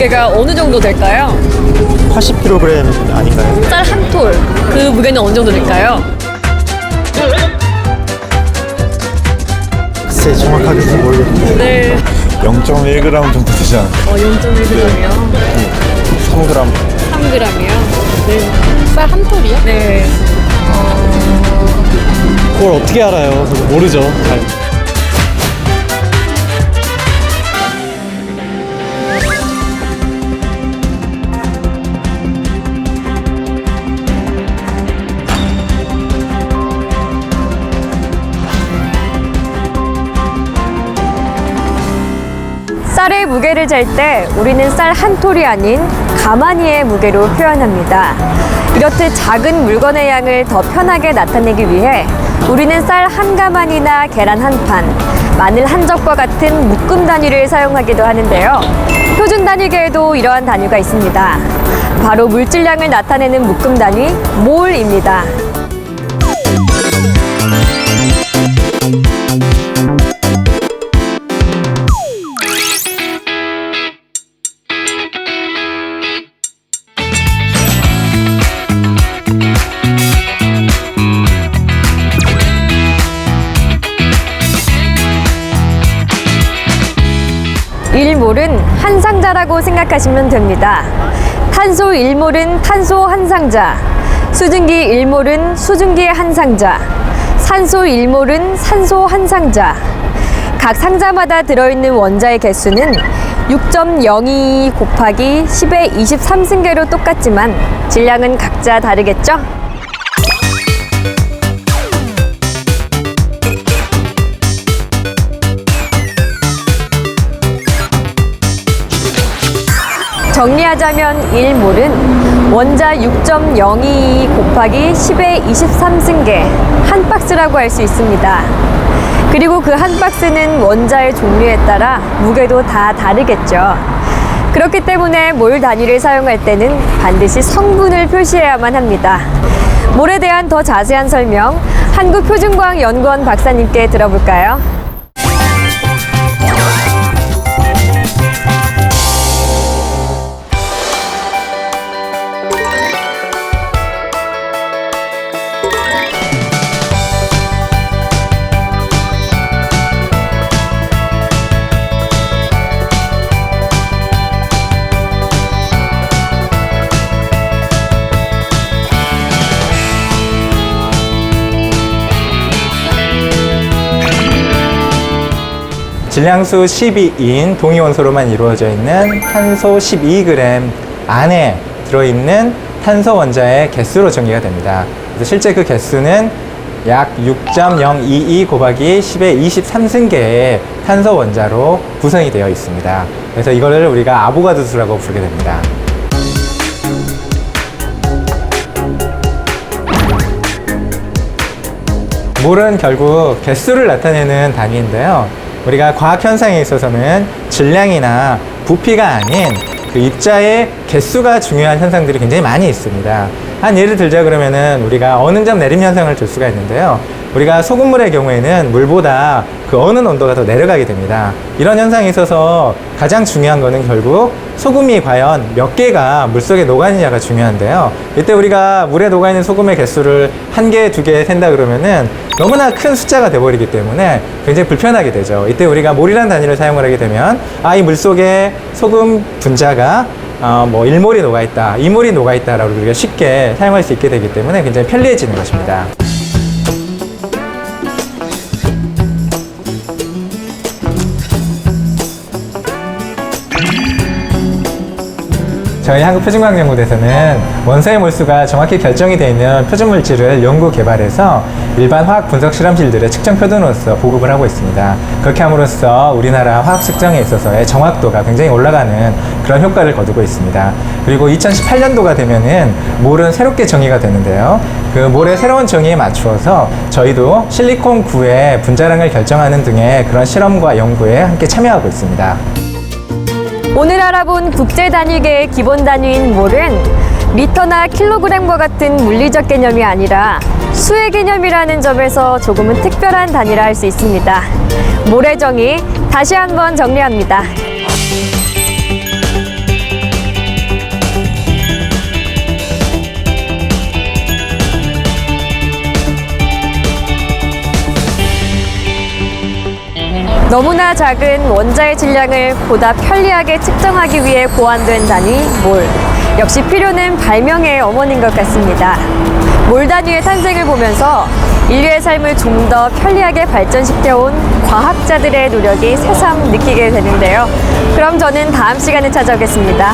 무게가 어느 정도 될까요? 80kg 아닌가요? 쌀 한 톨, 그 무게는 어느 정도 될까요? 글쎄 정확하게 잘 모르겠는데 네, 0.1g 정도 되지 않을까? 0.1g이요. 3g 3g이요. 네. 쌀 한 톨이요? 네. 그걸 어떻게 알아요? 저도 모르죠 잘. 쌀의 무게를 잴 때 우리는 쌀 한 톨이 아닌 가마니의 무게로 표현합니다. 이렇듯 작은 물건의 양을 더 편하게 나타내기 위해 우리는 쌀 한 가마니나 계란 한 판, 마늘 한 접과 같은 묶음 단위를 사용하기도 하는데요. 표준 단위계에도 이러한 단위가 있습니다. 바로 물질량을 나타내는 묶음 단위 몰입니다. 일몰은 한 상자라고 생각하시면 됩니다. 탄소 1몰은 탄소 한 상자, 수증기 1몰은 수증기 한 상자, 산소 1몰은 산소 한 상자. 각 상자마다 들어있는 원자의 개수는 6.022 곱하기 10의 23승계로 똑같지만 질량은 각자 다르겠죠? 정리하자면 1몰은 원자 6.022 곱하기 10의 23승계 한 박스라고 할 수 있습니다. 그리고 그 한 박스는 원자의 종류에 따라 무게도 다 다르겠죠. 그렇기 때문에 몰 단위를 사용할 때는 반드시 성분을 표시해야만 합니다. 몰에 대한 더 자세한 설명 한국표준과학연구원 박사님께 들어볼까요? 질량수 12인 동위원소로만 이루어져 있는 탄소 12g 안에 들어있는 탄소 원자의 개수로 정의가 됩니다. 그래서 실제 그 개수는 약 6.022 곱하기 10의 23승계의 탄소 원자로 구성이 되어 있습니다. 그래서 이거를 우리가 아보가드 수라고 부르게 됩니다. 몰은 결국 개수를 나타내는 단위인데요. 우리가 과학 현상에 있어서는 질량이나 부피가 아닌 그 입자의 개수가 중요한 현상들이 굉장히 많이 있습니다. 한 예를 들자 그러면은 우리가 어느 점 내림 현상을 줄 수가 있는데요. 우리가 소금물의 경우에는 물보다 그 어는 온도가 더 내려가게 됩니다. 이런 현상에 있어서 가장 중요한 거는 결국 소금이 과연 몇 개가 물속에 녹아있느냐가 중요한데요. 이때 우리가 물에 녹아있는 소금의 개수를 1개, 2개 센다 그러면은 너무나 큰 숫자가 돼버리기 때문에 굉장히 불편하게 되죠. 이때 우리가 몰이라는 단위를 사용을 하게 되면 이 물속에 소금 분자가 1몰이 녹아있다, 2몰이 녹아있다라고 우리가 쉽게 사용할 수 있게 되기 때문에 굉장히 편리해지는 것입니다. 저희 한국표준과학연구대에서는 원소의 몰수가 정확히 결정이 되어 있는 표준물질을 연구 개발해서 일반 화학 분석 실험실들의 측정 표준으로서 보급을 하고 있습니다. 그렇게 함으로써 우리나라 화학 측정에 있어서의 정확도가 굉장히 올라가는 그런 효과를 거두고 있습니다. 그리고 2018년도가 되면은 몰은 새롭게 정의가 되는데요. 그 몰의 새로운 정의에 맞추어서 저희도 실리콘 9의 분자량을 결정하는 등의 그런 실험과 연구에 함께 참여하고 있습니다. 오늘 알아본 국제단위계의 기본 단위인 몰은 리터나 킬로그램과 같은 물리적 개념이 아니라 수의 개념이라는 점에서 조금은 특별한 단위라 할 수 있습니다. 몰의 정의 다시 한번 정리합니다. 너무나 작은 원자의 질량을 보다 편리하게 측정하기 위해 고안된 단위 몰. 역시 필요는 발명의 어머니인 것 같습니다. 몰 단위의 탄생을 보면서 인류의 삶을 좀 더 편리하게 발전시켜온 과학자들의 노력이 새삼 느끼게 되는데요. 그럼 저는 다음 시간에 찾아오겠습니다.